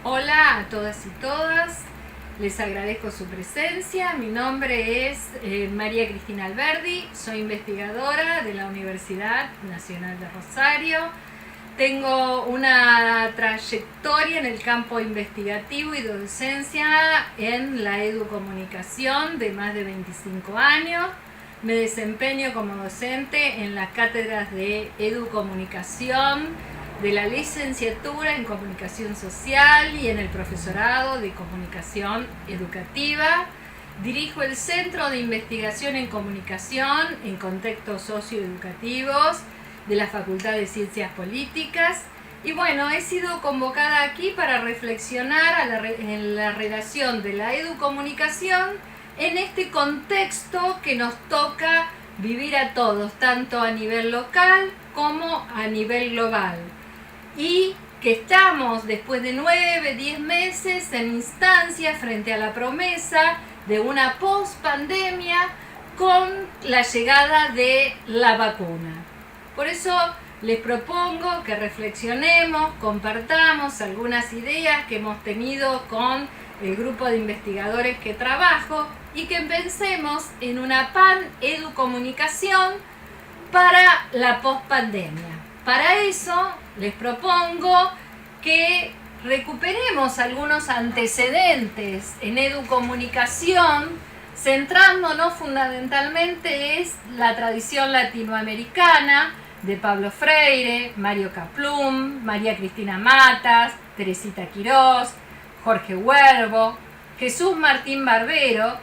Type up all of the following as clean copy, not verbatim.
Hola a todas y todas, les agradezco su presencia. Mi nombre es María Cristina Alberdi, soy investigadora de la Universidad Nacional de Rosario. Tengo una trayectoria en el campo investigativo y de docencia en la educomunicación de más de 25 años. Me desempeño como docente en las cátedras de educomunicación, de la licenciatura en comunicación social y en el profesorado de comunicación educativa. Dirijo el Centro de Investigación en Comunicación en Contextos Socioeducativos de la Facultad de Ciencias Políticas. Y bueno, he sido convocada aquí para reflexionar en la relación de la educomunicación en este contexto que nos toca vivir a todos, tanto a nivel local como a nivel global. Y que estamos después de 9, 10 meses en instancia frente a la promesa de una post-pandemia con la llegada de la vacuna. Por eso les propongo que reflexionemos, compartamos algunas ideas que hemos tenido con el grupo de investigadores que trabajo y que pensemos en una pan-educomunicación para la post-pandemia. Para eso les propongo que recuperemos algunos antecedentes en educomunicación, centrándonos fundamentalmente en la tradición latinoamericana de Pablo Freire, Mario Kaplún, María Cristina Matas, Teresita Quirós, Jorge Huervo, Jesús Martín Barbero,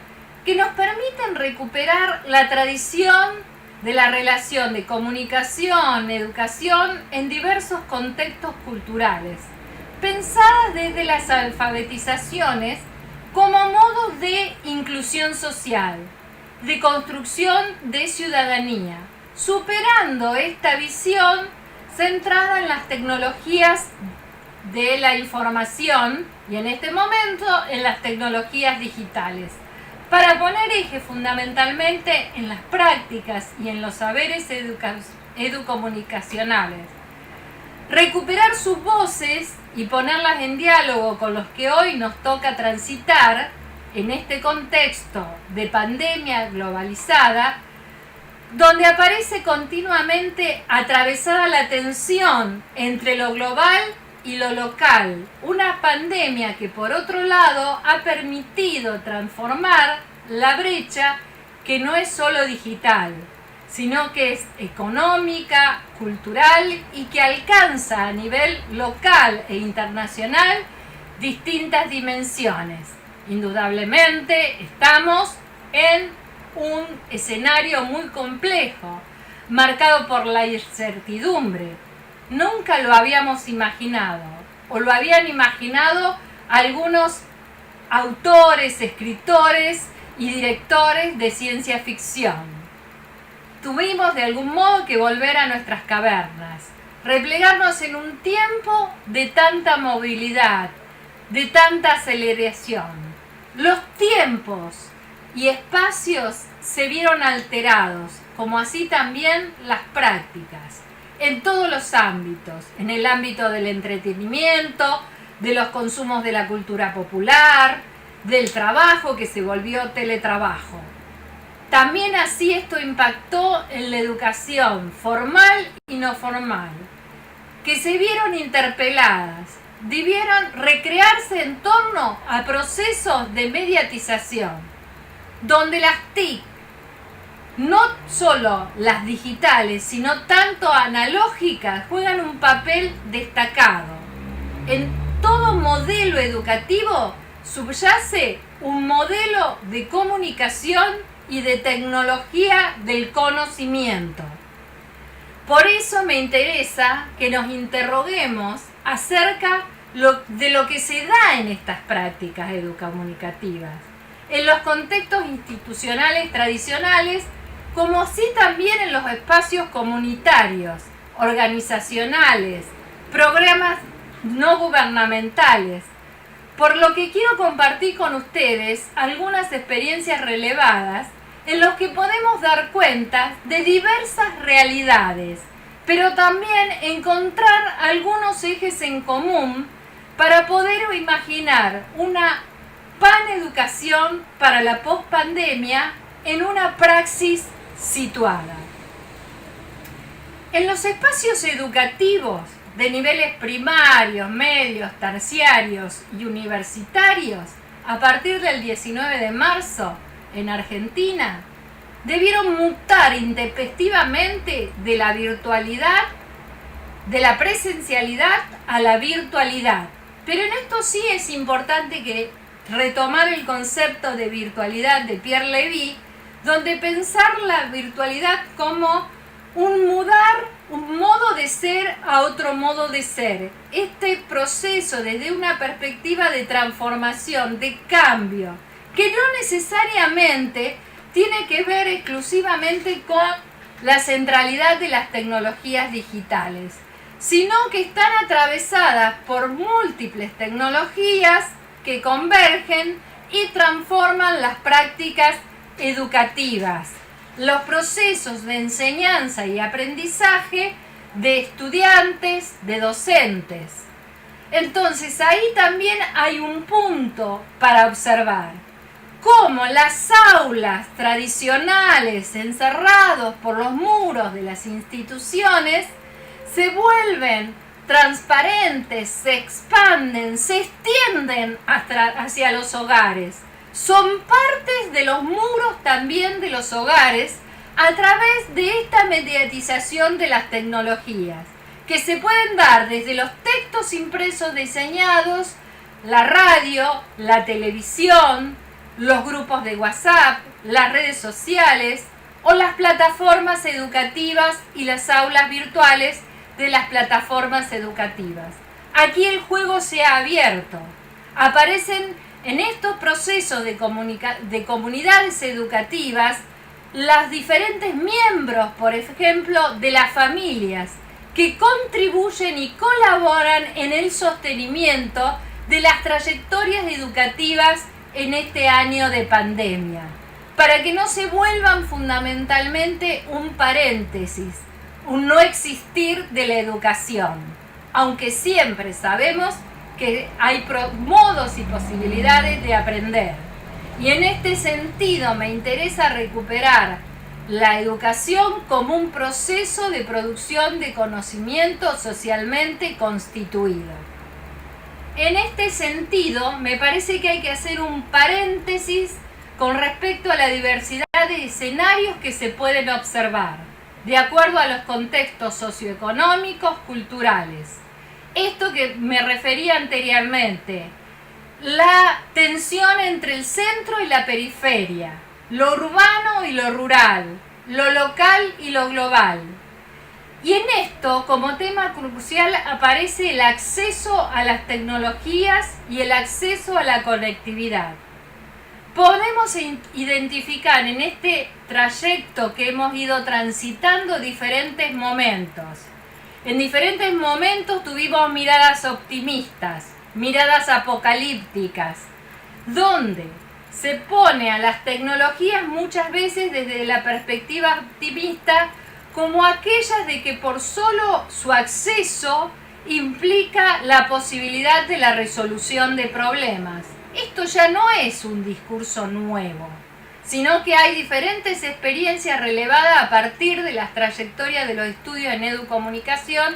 que nos permiten recuperar la tradición de la relación de comunicación, educación en diversos contextos culturales, pensadas desde las alfabetizaciones como modo de inclusión social, de construcción de ciudadanía, superando esta visión centrada en las tecnologías de la información y en este momento en las tecnologías digitales, para poner eje fundamentalmente en las prácticas y en los saberes educomunicacionales. Recuperar sus voces y ponerlas en diálogo con los que hoy nos toca transitar en este contexto de pandemia globalizada, donde aparece continuamente atravesada la tensión entre lo global y lo local, una pandemia que por otro lado ha permitido transformar la brecha que no es solo digital, sino que es económica, cultural y que alcanza a nivel local e internacional distintas dimensiones. Indudablemente estamos en un escenario muy complejo, marcado por la incertidumbre. Nunca lo habíamos imaginado, o lo habían imaginado algunos autores, escritores y directores de ciencia ficción. Tuvimos de algún modo que volver a nuestras cavernas, replegarnos en un tiempo de tanta movilidad, de tanta aceleración. Los tiempos y espacios se vieron alterados, como así también las prácticas, en todos los ámbitos, en el ámbito del entretenimiento, de los consumos de la cultura popular, del trabajo que se volvió teletrabajo. También así esto impactó en la educación formal y no formal, que se vieron interpeladas, debieron recrearse en torno a procesos de mediatización, donde las TIC, no solo las digitales, sino tanto analógicas, juegan un papel destacado. En todo modelo educativo subyace un modelo de comunicación y de tecnología del conocimiento. Por eso me interesa que nos interroguemos acerca de lo que se da en estas prácticas educomunicativas, en los contextos institucionales tradicionales, como así también en los espacios comunitarios, organizacionales, programas no gubernamentales, por lo que quiero compartir con ustedes algunas experiencias relevadas en los que podemos dar cuenta de diversas realidades, pero también encontrar algunos ejes en común para poder imaginar una paneducación para la pospandemia en una praxis situada. En los espacios educativos de niveles primarios, medios, terciarios y universitarios, a partir del 19 de marzo en Argentina, debieron mutar intempestivamente de la virtualidad, de la presencialidad a la virtualidad. Pero en esto sí es importante que retomar el concepto de virtualidad de Pierre Levy, donde pensar la virtualidad como un modo de ser a otro modo de ser. Este proceso desde una perspectiva de transformación, de cambio, que no necesariamente tiene que ver exclusivamente con la centralidad de las tecnologías digitales, sino que están atravesadas por múltiples tecnologías que convergen y transforman las prácticas educativas, los procesos de enseñanza y aprendizaje de estudiantes, de docentes. Entonces ahí también hay un punto para observar, cómo las aulas tradicionales encerrados por los muros de las instituciones se vuelven transparentes, se expanden, se extienden hacia los hogares. Son partes de los muros también de los hogares a través de esta mediatización de las tecnologías, que se pueden dar desde los textos impresos diseñados, la radio, la televisión, los grupos de WhatsApp, las redes sociales o las plataformas educativas y las aulas virtuales de las plataformas educativas. Aquí el juego se ha abierto. Aparecen en estos procesos de comunidades educativas los diferentes miembros, por ejemplo, de las familias, que contribuyen y colaboran en el sostenimiento de las trayectorias educativas en este año de pandemia, para que no se vuelvan fundamentalmente un paréntesis, un no existir de la educación, aunque siempre sabemos que hay modos y posibilidades de aprender. Y en este sentido me interesa recuperar la educación como un proceso de producción de conocimiento socialmente constituido. En este sentido, me parece que hay que hacer un paréntesis con respecto a la diversidad de escenarios que se pueden observar, de acuerdo a los contextos socioeconómicos, culturales. Esto que me refería anteriormente, la tensión entre el centro y la periferia, lo urbano y lo rural, lo local y lo global. Y en esto, como tema crucial, aparece el acceso a las tecnologías y el acceso a la conectividad. Podemos identificar en este trayecto que hemos ido transitando diferentes momentos. En diferentes momentos tuvimos miradas optimistas, miradas apocalípticas, donde se pone a las tecnologías muchas veces desde la perspectiva optimista como aquellas de que por solo su acceso implica la posibilidad de la resolución de problemas. Esto ya no es un discurso nuevo, sino que hay diferentes experiencias relevadas a partir de las trayectorias de los estudios en educomunicación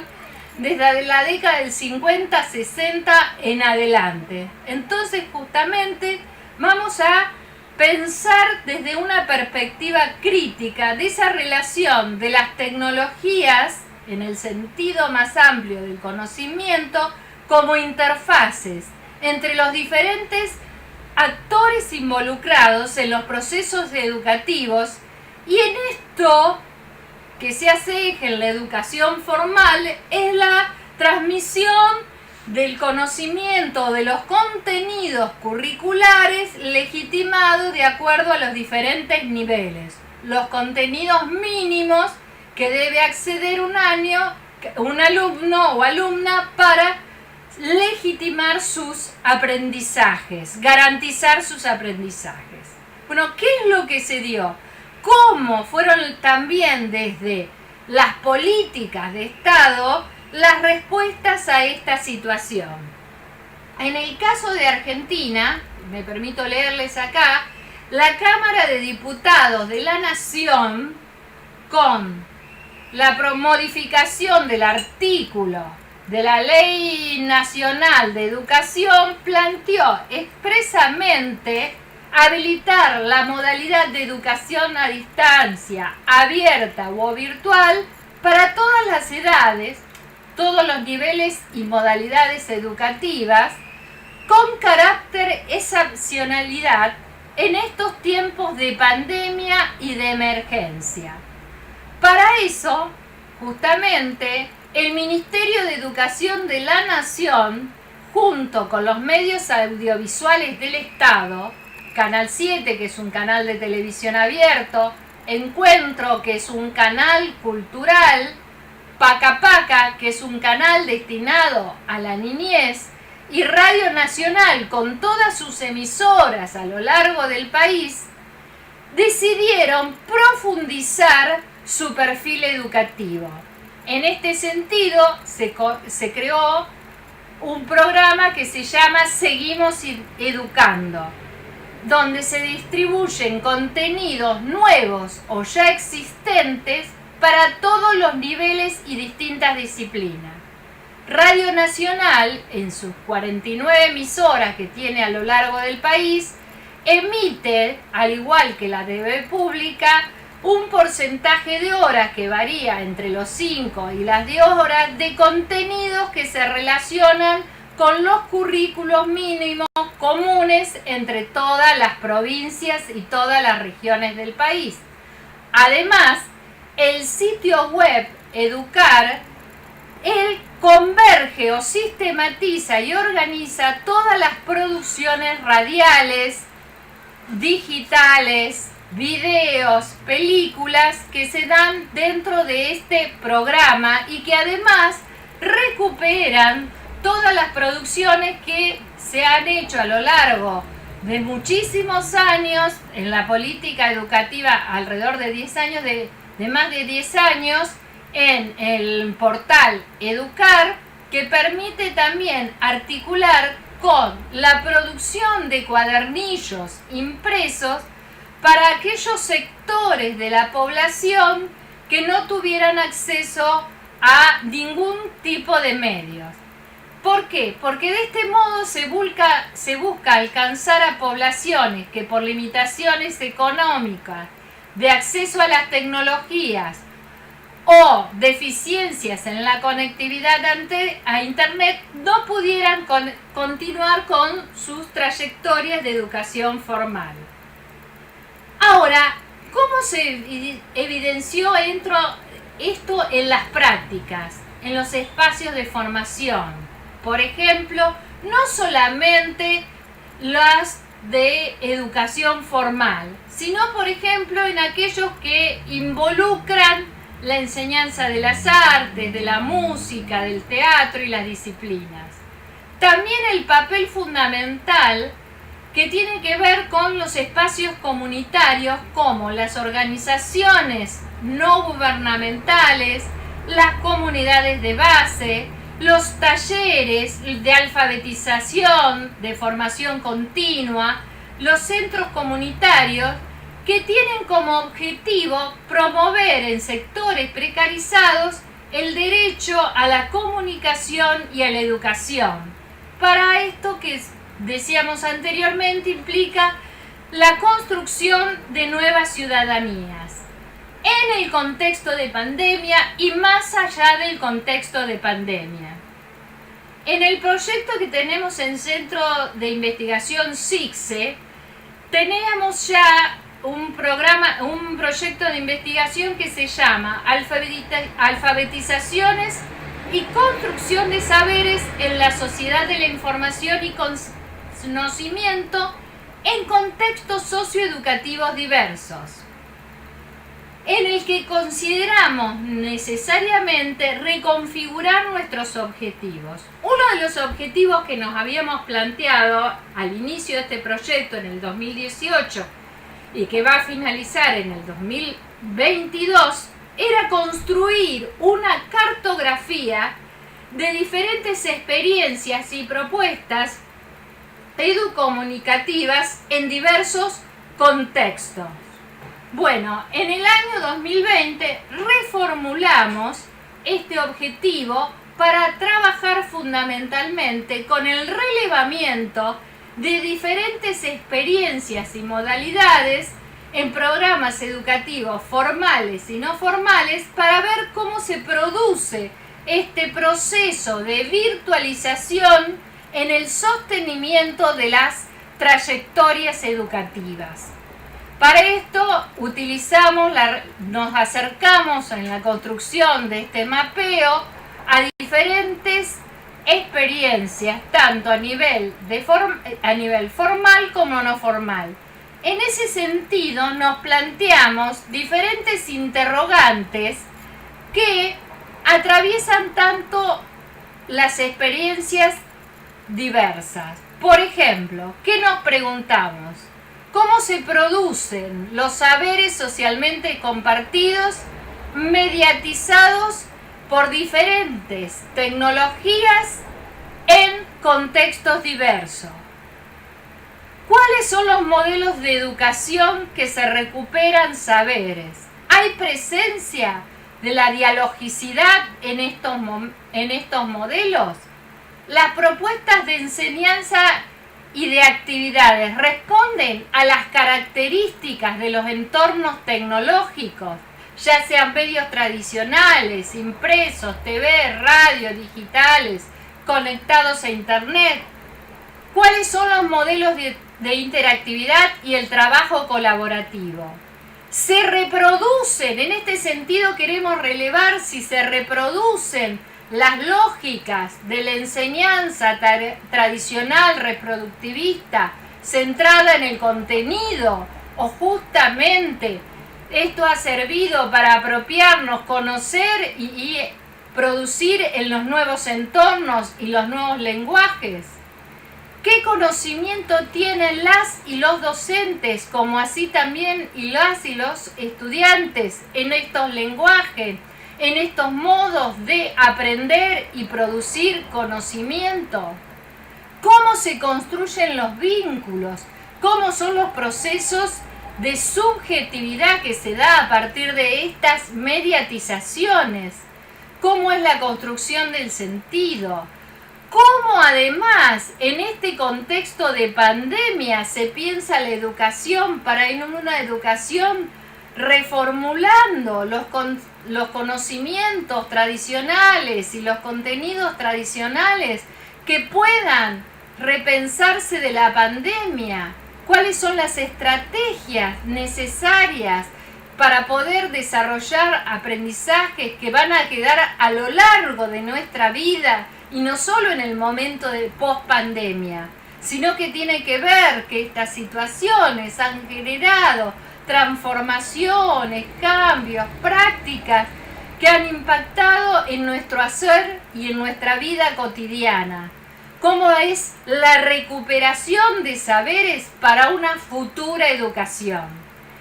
desde la década del 50, 60 en adelante. Entonces, justamente, vamos a pensar desde una perspectiva crítica de esa relación de las tecnologías, en el sentido más amplio del conocimiento, como interfaces entre los diferentes actores involucrados en los procesos educativos, y en esto que se hace en la educación formal es la transmisión del conocimiento de los contenidos curriculares legitimados de acuerdo a los diferentes niveles, los contenidos mínimos que debe acceder un alumno o alumna para legitimar sus aprendizajes, garantizar sus aprendizajes. Bueno, ¿qué es lo que se dio? ¿Cómo fueron también desde las políticas de Estado las respuestas a esta situación? En el caso de Argentina, me permito leerles acá, la Cámara de Diputados de la Nación, con la modificación del artículo de la Ley Nacional de Educación, planteó expresamente habilitar la modalidad de educación a distancia, abierta o virtual, para todas las edades, todos los niveles y modalidades educativas, con carácter excepcionalidad en estos tiempos de pandemia y de emergencia. Para eso, justamente, el Ministerio de Educación de la Nación, junto con los medios audiovisuales del Estado, Canal 7, que es un canal de televisión abierto, Encuentro, que es un canal cultural, Paca Paca, que es un canal destinado a la niñez, y Radio Nacional, con todas sus emisoras a lo largo del país, decidieron profundizar su perfil educativo. En este sentido, se creó un programa que se llama Seguimos Educando, donde se distribuyen contenidos nuevos o ya existentes para todos los niveles y distintas disciplinas. Radio Nacional, en sus 49 emisoras que tiene a lo largo del país, emite, al igual que la TV pública, un porcentaje de horas que varía entre los 5 y las 10 horas de contenidos que se relacionan con los currículos mínimos comunes entre todas las provincias y todas las regiones del país. Además, el sitio web Educar, él converge o sistematiza y organiza todas las producciones radiales, digitales, videos, películas que se dan dentro de este programa y que además recuperan todas las producciones que se han hecho a lo largo de muchísimos años en la política educativa, alrededor de 10 años, de más de 10 años, en el portal Educar, que permite también articular con la producción de cuadernillos impresos para aquellos sectores de la población que no tuvieran acceso a ningún tipo de medios. ¿Por qué? Porque de este modo se busca alcanzar a poblaciones que por limitaciones económicas, de acceso a las tecnologías o deficiencias en la conectividad a Internet, no pudieran continuar con sus trayectorias de educación formal. Ahora, ¿cómo se evidenció esto en las prácticas, en los espacios de formación? Por ejemplo, no solamente las de educación formal, sino, por ejemplo, en aquellos que involucran la enseñanza de las artes, de la música, del teatro y las disciplinas. También el papel fundamental que tiene que ver con los espacios comunitarios, como las organizaciones no gubernamentales, las comunidades de base, los talleres de alfabetización, de formación continua, los centros comunitarios, que tienen como objetivo promover en sectores precarizados el derecho a la comunicación y a la educación. Para esto, que decíamos anteriormente, implica la construcción de nuevas ciudadanías en el contexto de pandemia y más allá del contexto de pandemia. En el proyecto que tenemos en Centro de Investigación CICSE, teníamos ya un proyecto de investigación que se llama Alfabetizaciones y construcción de saberes en la sociedad de la información y conocimiento en contextos socioeducativos diversos, en el que consideramos necesariamente reconfigurar nuestros objetivos. Uno de los objetivos que nos habíamos planteado al inicio de este proyecto en el 2018 y que va a finalizar en el 2022 era construir una cartografía de diferentes experiencias y propuestas educomunicativas en diversos contextos. Bueno, en el año 2020 reformulamos este objetivo para trabajar fundamentalmente con el relevamiento de diferentes experiencias y modalidades en programas educativos formales y no formales para ver cómo se produce este proceso de virtualización en el sostenimiento de las trayectorias educativas. Para esto nos acercamos en la construcción de este mapeo a diferentes experiencias, tanto a nivel formal como no formal. En ese sentido nos planteamos diferentes interrogantes que atraviesan tanto las experiencias diversas. Por ejemplo, ¿qué nos preguntamos? ¿Cómo se producen los saberes socialmente compartidos, mediatizados por diferentes tecnologías en contextos diversos? ¿Cuáles son los modelos de educación que se recuperan saberes? ¿Hay presencia de la dialogicidad en estos modelos? Las propuestas de enseñanza y de actividades responden a las características de los entornos tecnológicos, ya sean medios tradicionales, impresos, TV, radio, digitales, conectados a Internet. ¿Cuáles son los modelos de interactividad y el trabajo colaborativo? ¿Se reproducen? En este sentido queremos relevar si se reproducen las lógicas de la enseñanza tradicional reproductivista centrada en el contenido, o justamente esto ha servido para apropiarnos, conocer y producir en los nuevos entornos y los nuevos lenguajes. ¿Qué conocimiento tienen las y los docentes, como así también y los estudiantes en estos lenguajes, en estos modos de aprender y producir conocimiento? ¿Cómo se construyen los vínculos? ¿Cómo son los procesos de subjetividad que se da a partir de estas mediatizaciones? ¿Cómo es la construcción del sentido? ¿Cómo además en este contexto de pandemia se piensa la educación para en una educación reformulando los conocimientos tradicionales y los contenidos tradicionales que puedan repensarse de la pandemia? ¿Cuáles son las estrategias necesarias para poder desarrollar aprendizajes que van a quedar a lo largo de nuestra vida y no solo en el momento de post-pandemia, sino que tiene que ver que estas situaciones han generado transformaciones, cambios, prácticas que han impactado en nuestro hacer y en nuestra vida cotidiana? ¿Cómo es la recuperación de saberes para una futura educación?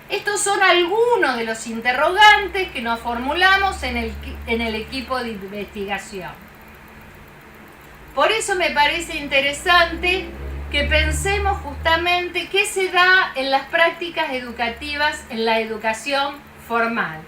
Estos son algunos de los interrogantes que nos formulamos en el equipo de investigación. Por eso me parece interesante que pensemos justamente qué se da en las prácticas educativas en la educación formal.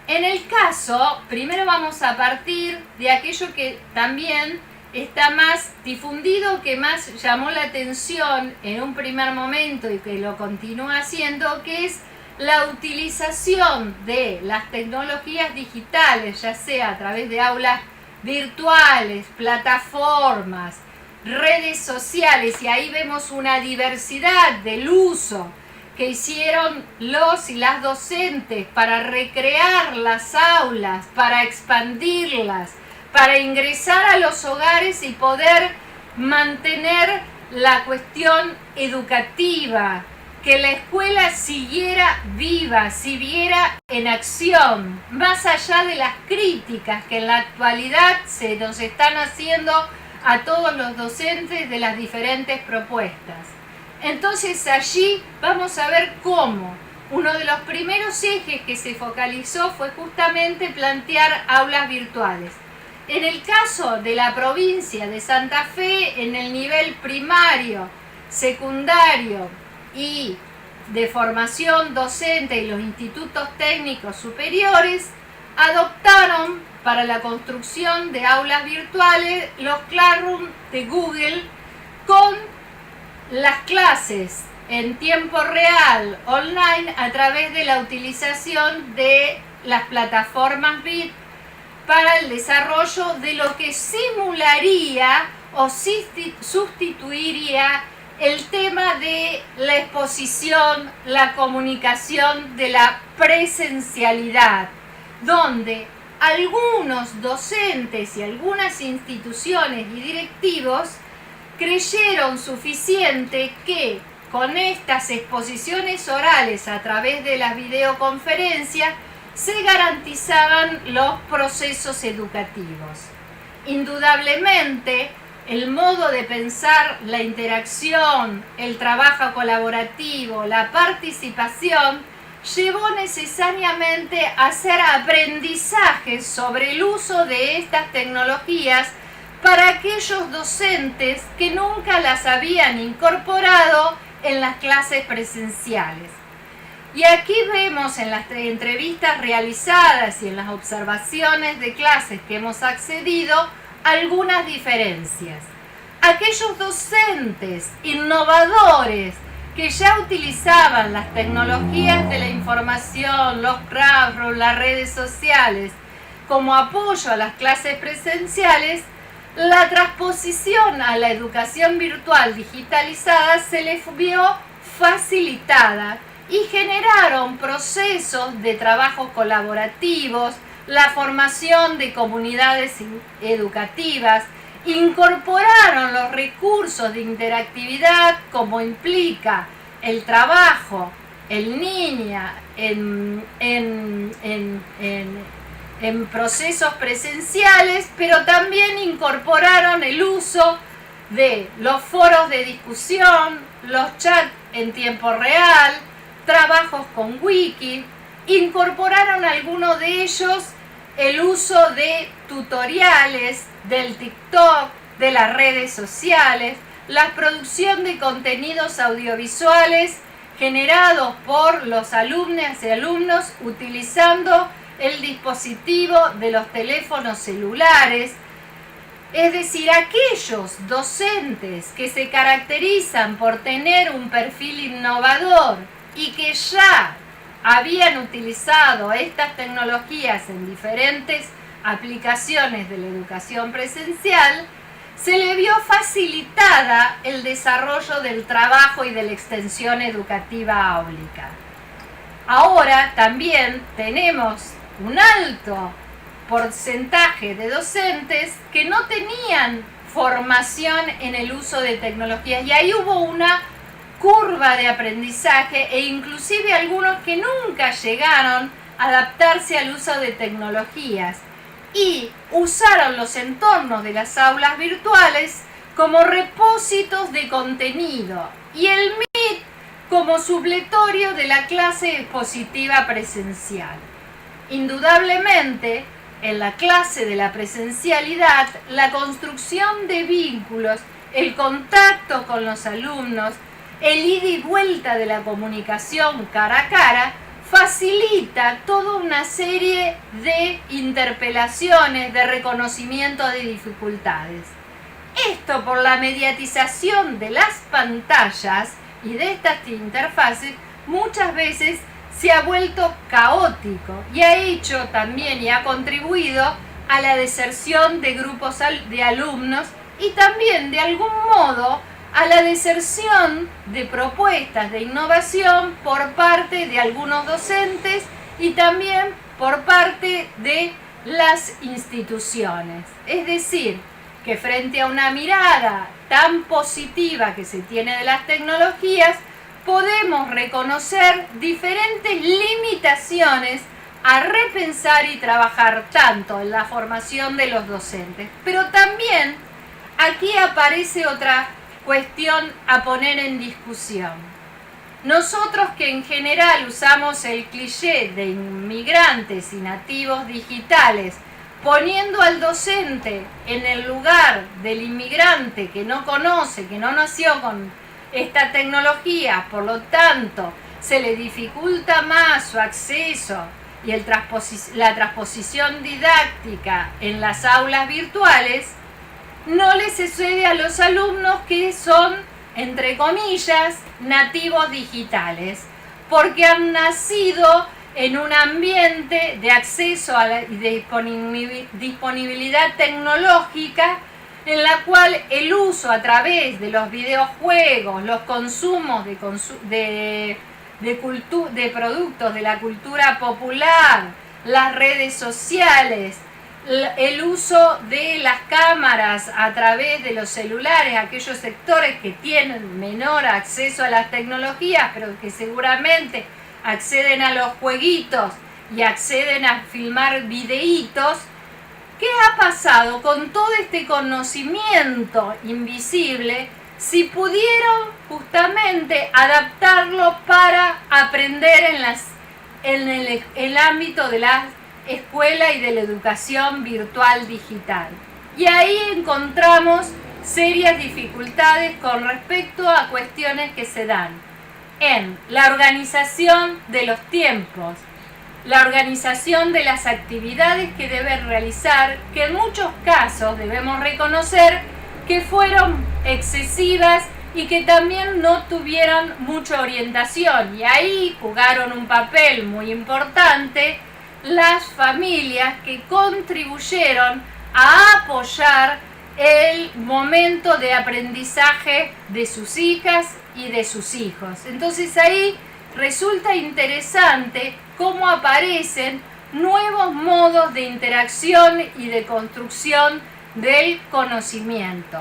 En el caso, primero vamos a partir de aquello que también está más difundido, que más llamó la atención en un primer momento y que lo continúa haciendo, que es la utilización de las tecnologías digitales, ya sea a través de aulas virtuales, plataformas, redes sociales, y ahí vemos una diversidad del uso que hicieron los y las docentes para recrear las aulas, para expandirlas, para ingresar a los hogares y poder mantener la cuestión educativa, que la escuela siguiera viva, siguiera en acción, más allá de las críticas que en la actualidad se nos están haciendo a todos los docentes de las diferentes propuestas. Entonces allí vamos a ver cómo uno de los primeros ejes que se focalizó fue justamente plantear aulas virtuales. En el caso de la provincia de Santa Fe, en el nivel primario, secundario y de formación docente y los institutos técnicos superiores adoptaron para la construcción de aulas virtuales los Classroom de Google con las clases en tiempo real online a través de la utilización de las plataformas BIT para el desarrollo de lo que simularía o sustituiría el tema de la exposición, la comunicación de la presencialidad, donde algunos docentes y algunas instituciones y directivos creyeron suficiente que con estas exposiciones orales a través de las videoconferencias se garantizaban los procesos educativos. Indudablemente, el modo de pensar la interacción, el trabajo colaborativo, la participación, llevó necesariamente a hacer aprendizajes sobre el uso de estas tecnologías para aquellos docentes que nunca las habían incorporado en las clases presenciales. Y aquí vemos en las entrevistas realizadas y en las observaciones de clases que hemos accedido algunas diferencias. Aquellos docentes innovadores que ya utilizaban las tecnologías de la información, los classrooms, las redes sociales, como apoyo a las clases presenciales, la transposición a la educación virtual digitalizada se les vio facilitada y generaron procesos de trabajo colaborativos, la formación de comunidades educativas, incorporaron los recursos de interactividad como implica el trabajo en línea, en procesos presenciales, pero también incorporaron el uso de los foros de discusión, los chats en tiempo real, trabajos con wiki, incorporaron algunos de ellos el uso de tutoriales, del TikTok, de las redes sociales, la producción de contenidos audiovisuales generados por los alumnas y alumnos utilizando el dispositivo de los teléfonos celulares. Es decir, aquellos docentes que se caracterizan por tener un perfil innovador y que ya habían utilizado estas tecnologías en diferentes aplicaciones de la educación presencial, se le vio facilitada el desarrollo del trabajo y de la extensión educativa áulica. Ahora también tenemos un alto porcentaje de docentes que no tenían formación en el uso de tecnologías y ahí hubo una curva de aprendizaje e inclusive algunos que nunca llegaron a adaptarse al uso de tecnologías y usaron los entornos de las aulas virtuales como repósitos de contenido y el MIT como supletorio de la clase expositiva presencial. Indudablemente, en la clase de la presencialidad, la construcción de vínculos, el contacto con los alumnos, el ida y vuelta de la comunicación cara a cara, facilita toda una serie de interpelaciones, de reconocimiento de dificultades. Esto por la mediatización de las pantallas y de estas interfaces muchas veces se ha vuelto caótico y ha hecho también y ha contribuido a la deserción de grupos de alumnos y también de algún modo a la deserción de propuestas de innovación por parte de algunos docentes y también por parte de las instituciones. Es decir, que frente a una mirada tan positiva que se tiene de las tecnologías, podemos reconocer diferentes limitaciones a repensar y trabajar tanto en la formación de los docentes. Pero también aquí aparece otra cuestión a poner en discusión. Nosotros que en general usamos el cliché de inmigrantes y nativos digitales, poniendo al docente en el lugar del inmigrante que no conoce, que no nació esta tecnología, por lo tanto, se le dificulta más su acceso y la transposición didáctica en las aulas virtuales, no le sucede a los alumnos que son, entre comillas, nativos digitales, porque han nacido en un ambiente de acceso a la disponibilidad tecnológica, en la cual el uso a través de los videojuegos, los consumos de productos de la cultura popular, las redes sociales, el uso de las cámaras a través de los celulares, aquellos sectores que tienen menor acceso a las tecnologías, pero que seguramente acceden a los jueguitos y acceden a filmar videitos. ¿Qué ha pasado con todo este conocimiento invisible si pudieron justamente adaptarlo para aprender en el ámbito de la escuela y de la educación virtual digital? Y ahí encontramos serias dificultades con respecto a cuestiones que se dan en la organización de los tiempos, la organización de las actividades que deben realizar, que en muchos casos debemos reconocer que fueron excesivas y que también no tuvieron mucha orientación. Y ahí jugaron un papel muy importante las familias que contribuyeron a apoyar el momento de aprendizaje de sus hijas y de sus hijos. Entonces ahí resulta interesante cómo aparecen nuevos modos de interacción y de construcción del conocimiento,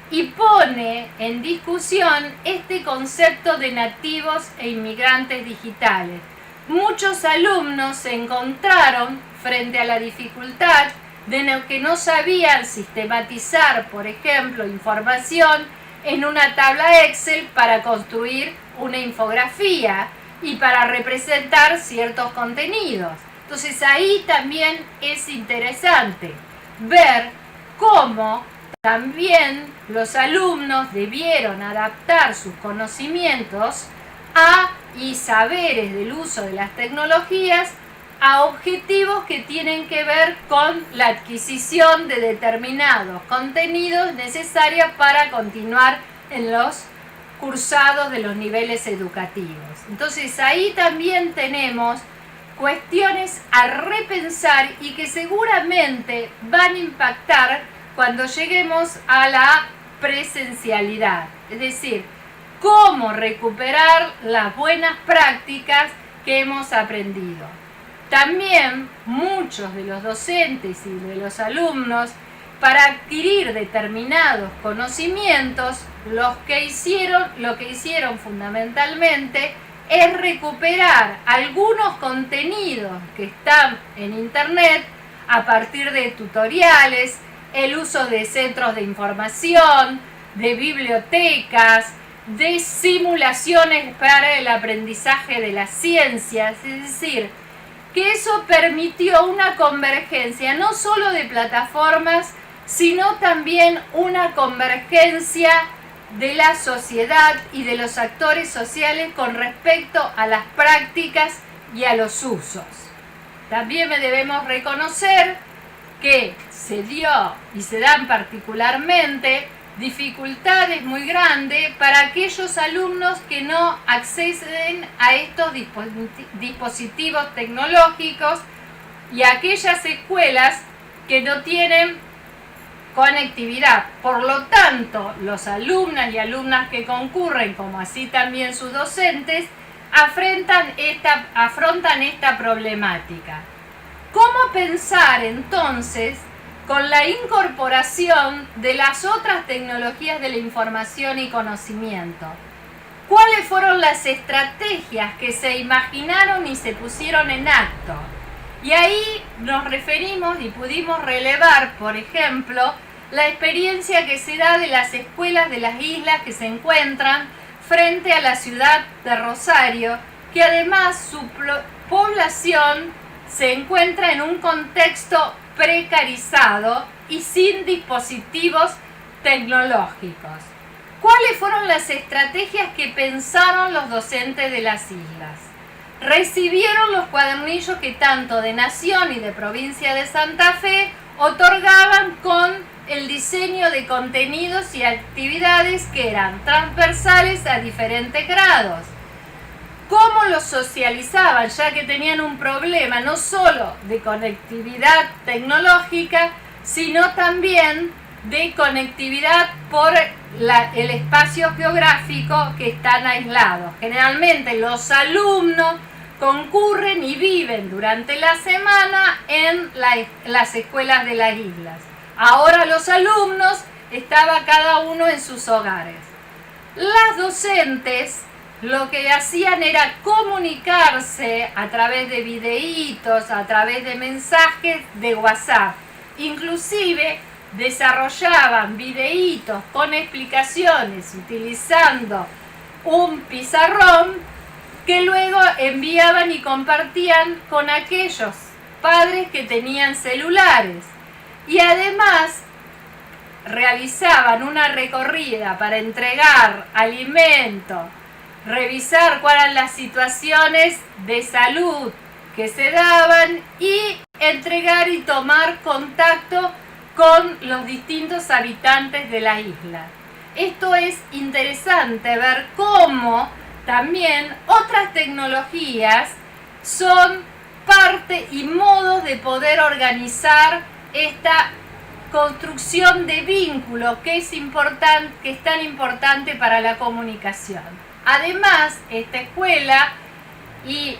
y pone en discusión este concepto de nativos e inmigrantes digitales. Muchos alumnos se encontraron frente a la dificultad de que no sabían sistematizar, por ejemplo, información en una tabla Excel para construir una infografía y para representar ciertos contenidos. Entonces ahí también es interesante ver cómo también los alumnos debieron adaptar sus conocimientos y saberes del uso de las tecnologías a objetivos que tienen que ver con la adquisición de determinados contenidos necesarios para continuar en los cursados de los niveles educativos. Entonces ahí también tenemos cuestiones a repensar y que seguramente van a impactar cuando lleguemos a la presencialidad. Es decir, cómo recuperar las buenas prácticas que hemos aprendido. También muchos de los docentes y de los alumnos, para adquirir determinados conocimientos, lo que hicieron fundamentalmente es recuperar algunos contenidos que están en internet a partir de tutoriales, el uso de centros de información, de bibliotecas, de simulaciones para el aprendizaje de las ciencias. Es decir, que eso permitió una convergencia no solo de plataformas, sino también una convergencia de la sociedad y de los actores sociales con respecto a las prácticas y a los usos. También debemos reconocer que se dio y se dan particularmente dificultades muy grandes para aquellos alumnos que no acceden a estos dispositivos tecnológicos y aquellas escuelas que no tienen conectividad. Por lo tanto, los alumnos y alumnas que concurren, como así también sus docentes, afrontan esta problemática. ¿Cómo pensar entonces con la incorporación de las otras tecnologías de la información y conocimiento? ¿Cuáles fueron las estrategias que se imaginaron y se pusieron en acto? Y ahí nos referimos y pudimos relevar, por ejemplo, la experiencia que se da de las escuelas de las islas que se encuentran frente a la ciudad de Rosario, que además su población se encuentra en un contexto precarizado y sin dispositivos tecnológicos. ¿Cuáles fueron las estrategias que pensaron los docentes de las islas? Recibieron los cuadernillos que tanto de Nación y de Provincia de Santa Fe otorgaban con el diseño de contenidos y actividades que eran transversales a diferentes grados. ¿Cómo los socializaban? Ya que tenían un problema no solo de conectividad tecnológica, sino también de conectividad por el espacio geográfico que están aislados. Generalmente los alumnos concurren y viven durante la semana en las escuelas de las islas. Ahora los alumnos estaban cada uno en sus hogares. Las docentes lo que hacían era comunicarse a través de videitos, a través de mensajes de WhatsApp. Inclusive desarrollaban videitos con explicaciones utilizando un pizarrón que luego enviaban y compartían con aquellos padres que tenían celulares. Y además realizaban una recorrida para entregar alimentos, revisar cuáles eran las situaciones de salud que se daban y entregar y tomar contacto con los distintos habitantes de la isla. Esto es interesante ver cómo también otras tecnologías son parte y modos de poder organizar esta construcción de vínculo que es tan importante para la comunicación. Además, esta escuela y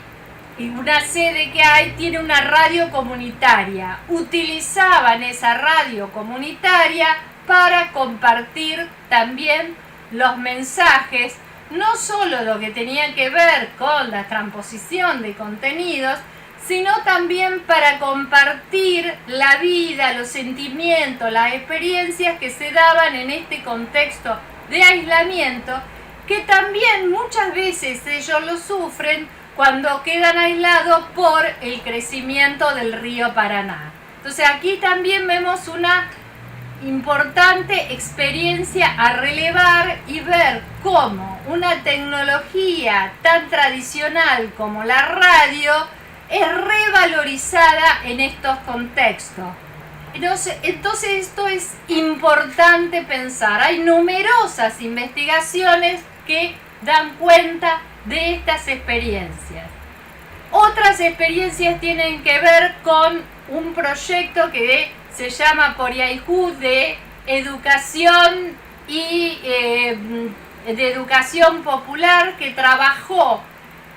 una sede que hay tiene una radio comunitaria. Utilizaban esa radio comunitaria para compartir también los mensajes, no solo lo que tenía que ver con la transposición de contenidos, sino también para compartir la vida, los sentimientos, las experiencias que se daban en este contexto de aislamiento, que también muchas veces ellos lo sufren cuando quedan aislados por el crecimiento del río Paraná. Entonces aquí también vemos una importante experiencia a relevar y ver cómo una tecnología tan tradicional como la radio es revalorizada en estos contextos. Entonces esto es importante pensar. Hay numerosas investigaciones que dan cuenta de estas experiencias. Otras experiencias tienen que ver con un proyecto que se llama Poriaijú de educación y de educación popular, que trabajó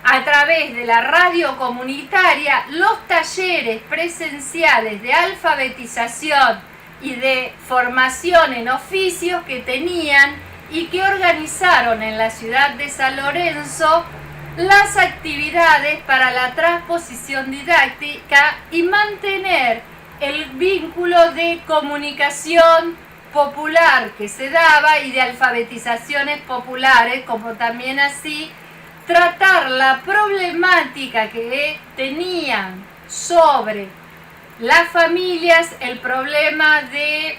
a través de la radio comunitaria los talleres presenciales de alfabetización y de formación en oficios que tenían y que organizaron en la ciudad de San Lorenzo las actividades para la transposición didáctica y mantener el vínculo de comunicación popular que se daba y de alfabetizaciones populares, como también así tratar la problemática que tenían sobre las familias, el problema de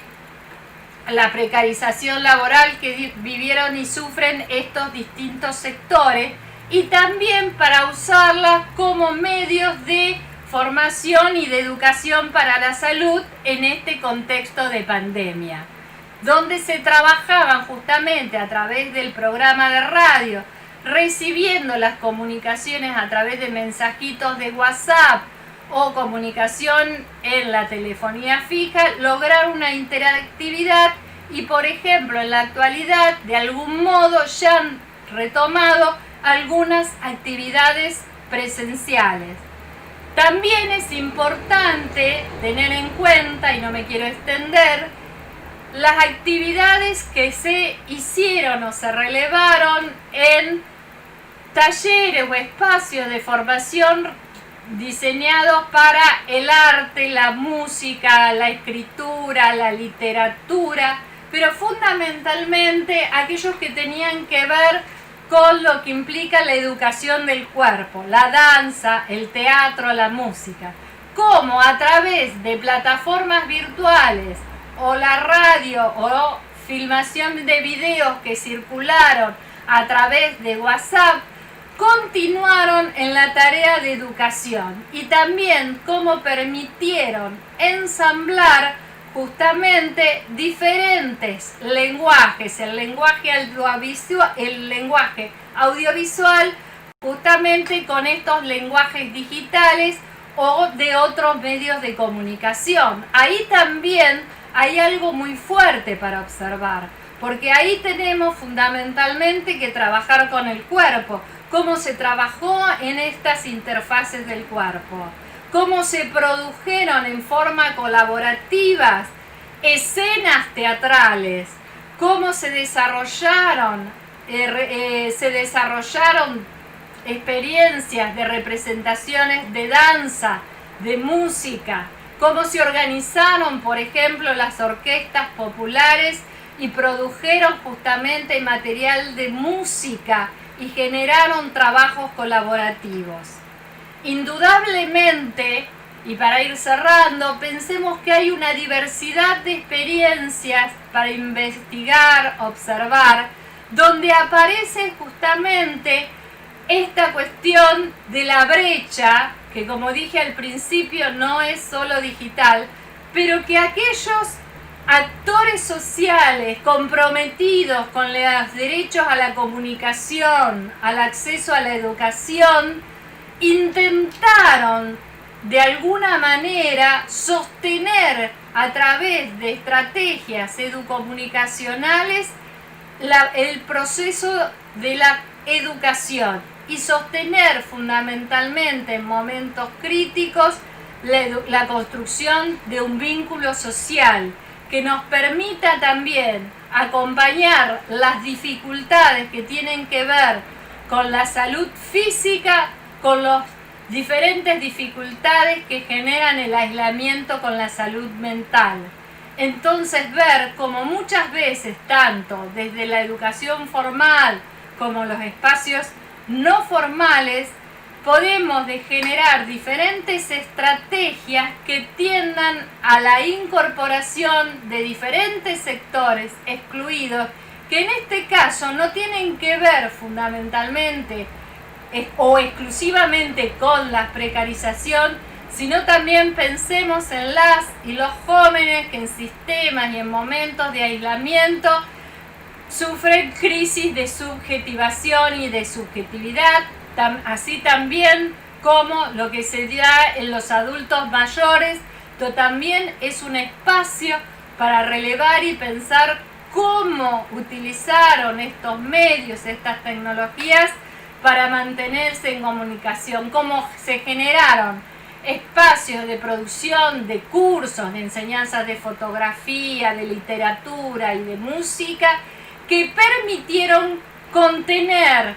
la precarización laboral que vivieron y sufren estos distintos sectores, y también para usarlas como medios de formación y de educación para la salud en este contexto de pandemia, donde se trabajaban justamente a través del programa de radio, recibiendo las comunicaciones a través de mensajitos de WhatsApp o comunicación en la telefonía fija, lograr una interactividad y, por ejemplo, en la actualidad, de algún modo ya han retomado algunas actividades presenciales. También es importante tener en cuenta, y no me quiero extender, las actividades que se hicieron o se relevaron en talleres o espacios de formación diseñados para el arte, la música, la escritura, la literatura, pero fundamentalmente aquellos que tenían que ver con lo que implica la educación del cuerpo, la danza, el teatro, la música. Cómo a través de plataformas virtuales o la radio o filmación de videos que circularon a través de WhatsApp, continuaron en la tarea de educación y también cómo permitieron ensamblar justamente diferentes lenguajes, el lenguaje audiovisual justamente con estos lenguajes digitales o de otros medios de comunicación. Ahí también hay algo muy fuerte para observar, porque ahí tenemos fundamentalmente que trabajar con el cuerpo, cómo se trabajó en estas interfaces del cuerpo, cómo se produjeron en forma colaborativa escenas teatrales, cómo se desarrollaron experiencias de representaciones de danza, de música, cómo se organizaron, por ejemplo, las orquestas populares y produjeron justamente material de música y generaron trabajos colaborativos. Indudablemente, y para ir cerrando, pensemos que hay una diversidad de experiencias para investigar, observar, donde aparece justamente esta cuestión de la brecha, que como dije al principio no es solo digital, pero que aquellos actores sociales comprometidos con los derechos a la comunicación, al acceso a la educación, intentaron de alguna manera sostener a través de estrategias educomunicacionales el proceso de la educación y sostener fundamentalmente en momentos críticos la construcción de un vínculo social que nos permita también acompañar las dificultades que tienen que ver con la salud física, con las diferentes dificultades que generan el aislamiento con la salud mental. Entonces ver cómo muchas veces, tanto desde la educación formal como los espacios no formales, podemos generar diferentes estrategias que tiendan a la incorporación de diferentes sectores excluidos, que en este caso no tienen que ver fundamentalmente o exclusivamente con la precarización, sino también pensemos en las y los jóvenes que en sistemas y en momentos de aislamiento sufren crisis de subjetivación y de subjetividad, así también como lo que se da en los adultos mayores, que también es un espacio para relevar y pensar cómo utilizaron estos medios, estas tecnologías para mantenerse en comunicación, cómo se generaron espacios de producción de cursos, de enseñanzas de fotografía, de literatura y de música que permitieron contener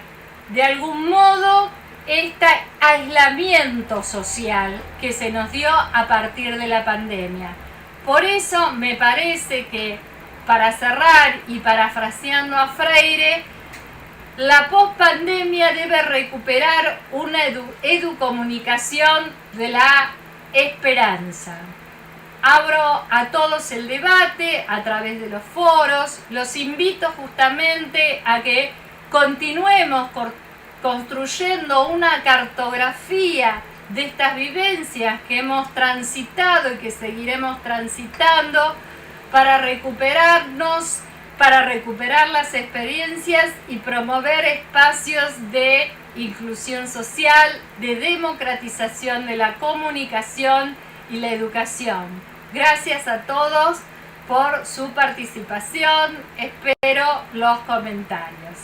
de algún modo este aislamiento social que se nos dio a partir de la pandemia. Por eso me parece que, para cerrar y parafraseando a Freire, la pospandemia debe recuperar una educomunicación de la esperanza. Abro a todos el debate a través de los foros, los invito justamente a que continuemos construyendo una cartografía de estas vivencias que hemos transitado y que seguiremos transitando para recuperarnos, para recuperar las experiencias y promover espacios de inclusión social, de democratización de la comunicación y la educación. Gracias a todos por su participación, espero los comentarios.